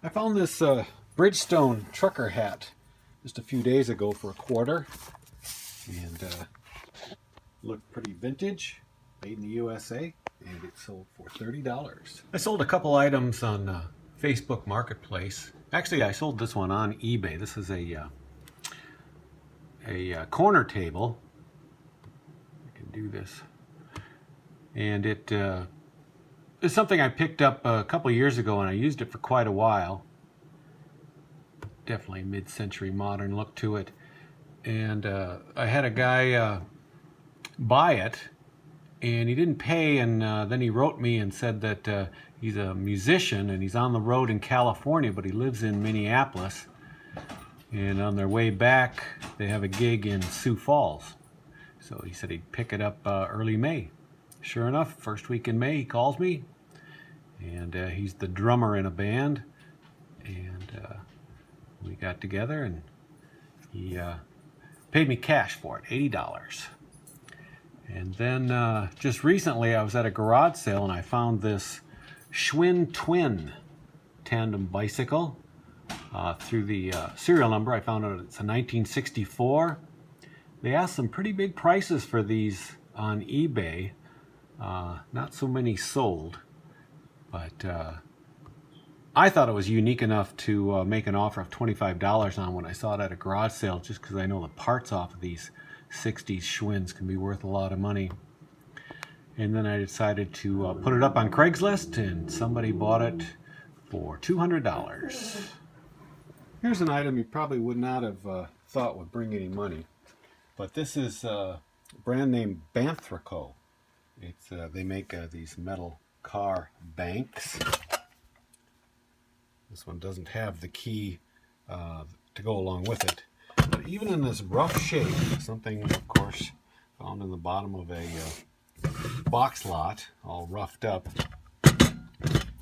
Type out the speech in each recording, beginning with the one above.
I found this Bridgestone trucker hat just a few days ago for $1, and looked pretty vintage, made in the USA, and it sold for $30. I sold a couple items on Facebook Marketplace. Actually, I sold this one on eBay. This is a corner table. I can do this, and it is something I picked up a couple years ago, and I used it for quite a while. Definitely mid-century modern look to it. And I had a guy buy it, and he didn't pay, and then he wrote me and said that he's a musician and he's on the road in California, but he lives in Minneapolis. And on their way back, they have a gig in Sioux Falls. So he said he'd pick it up early May. Sure enough, first week in May, he calls me, and he's the drummer in a band, and we got together, and he paid me cash for it, $80. And then just recently, I was at a garage sale, and I found this Schwinn Twin tandem bicycle. Through the serial number, I found out it's a 1964. They asked some pretty big prices for these on eBay. Not so many sold, but I thought it was unique enough to make an offer of $25 on when I saw it at a garage sale, just because I know the parts off of these 60s Schwinns can be worth a lot of money. And then I decided to put it up on Craigslist, and somebody bought it for $200. Here's an item you probably would not have thought would bring any money, but this is a brand name Banthraco. It's they make these metal car banks. This one doesn't have the key to go along with it, but even in this rough shape, something of course found in the bottom of a box lot, all roughed up,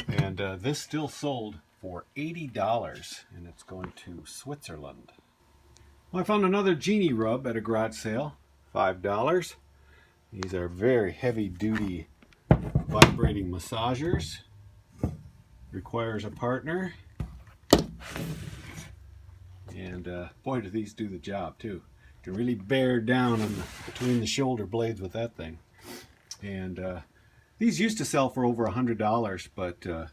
and this still sold for $80, and it's going to Switzerland. Well, I found another Genie rub at a garage sale, $5. These are very heavy-duty vibrating massagers. Requires a partner. And boy, do these do the job too. You can really bear down on between the shoulder blades with that thing. And these used to sell for over $100, but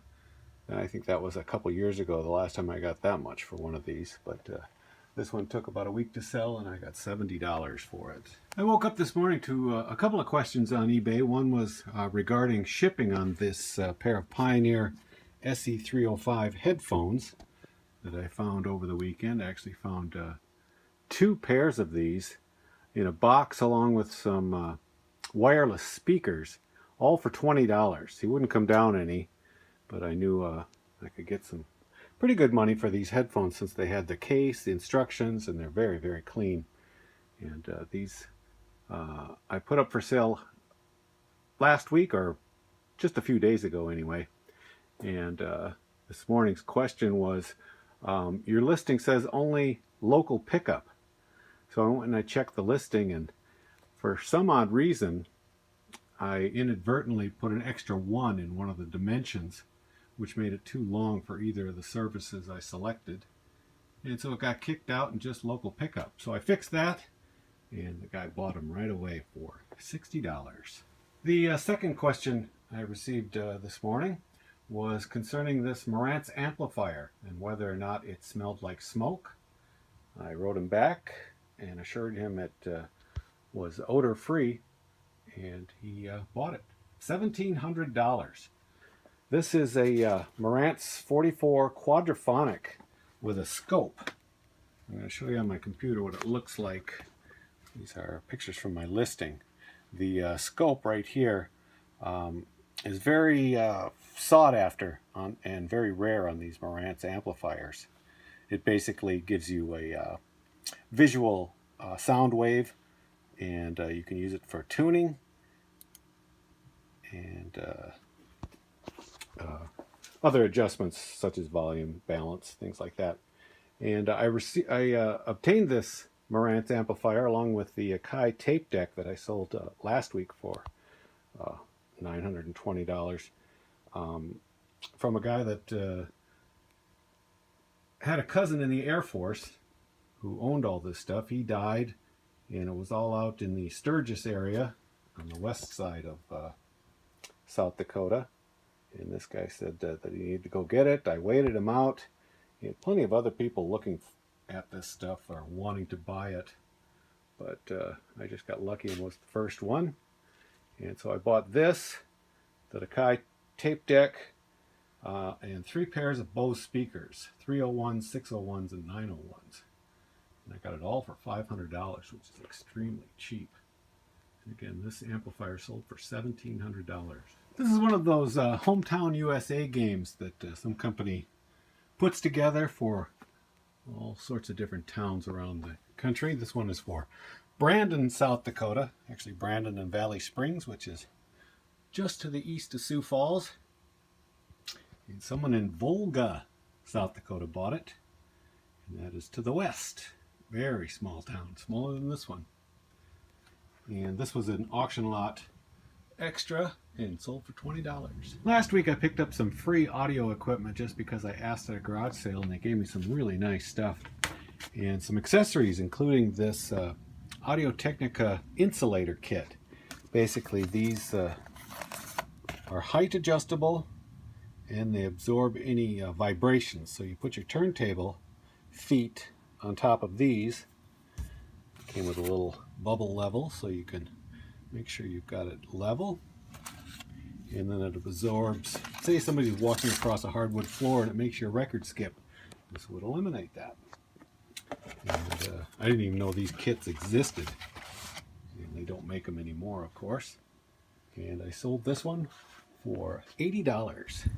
I think that was a couple years ago, the last time I got that much for one of these. But this one took about a week to sell, and I got $70 for it. I woke up this morning to a couple of questions on eBay. One was regarding shipping on this pair of Pioneer SE305 headphones that I found over the weekend. I actually found 2 pairs of these in a box along with some wireless speakers, all for $20. He wouldn't come down any, but I knew I could get some pretty good money for these headphones since they had the case, the instructions, and they're very, very clean. And these I put up for sale last week, or just a few days ago anyway. And this morning's question was, your listing says only local pickup. So I went and I checked the listing, and for some odd reason, I inadvertently put an extra 1 in one of the dimensions, which made it too long for either of the services I selected. And so it got kicked out in just local pickup. So I fixed that, and the guy bought them right away for $60. The second question I received this morning was concerning this Marantz amplifier and whether or not it smelled like smoke. I wrote him back and assured him it was odor-free, and he bought it. $1,700. This is a Marantz 44 quadraphonic with a scope. I'm going to show you on my computer what it looks like. These are pictures from my listing. The scope right here is very sought after and very rare on these Marantz amplifiers. It basically gives you a visual sound wave, and you can use it for tuning and other adjustments such as volume, balance, things like that. And I obtained this Marantz amplifier along with the Akai tape deck that I sold last week for $920 from a guy that had a cousin in the Air Force who owned all this stuff. He died, and it was all out in the Sturgis area on the west side of South Dakota. And this guy said that he needed to go get it. I waited him out. He had plenty of other people looking at this stuff or wanting to buy it. But I just got lucky and was the first one. And so I bought this, the Akai tape deck, and 3 pairs of Bose speakers, 301s, 601s, and 901s. And I got it all for $500, which is extremely cheap. And again, this amplifier sold for $1,700. This is one of those Hometown USA games that some company puts together for all sorts of different towns around the country. This one is for Brandon, South Dakota. Actually, Brandon and Valley Springs, which is just to the east of Sioux Falls. And someone in Volga, South Dakota bought it. And that is to the west. Very small town, smaller than this one. And this was an auction lot extra and sold for $20. Last week I picked up some free audio equipment just because I asked at a garage sale, and they gave me some really nice stuff. And some accessories, including this Audio-Technica insulator kit. Basically, these are height adjustable, and they absorb any vibrations. So you put your turntable feet on top of these. Came with a little bubble level, so you can make sure you've got it level. And then it absorbs, say somebody's walking across a hardwood floor and it makes your record skip. This would eliminate that. And I didn't even know these kits existed. And they don't make them anymore, of course. And I sold this one for $80.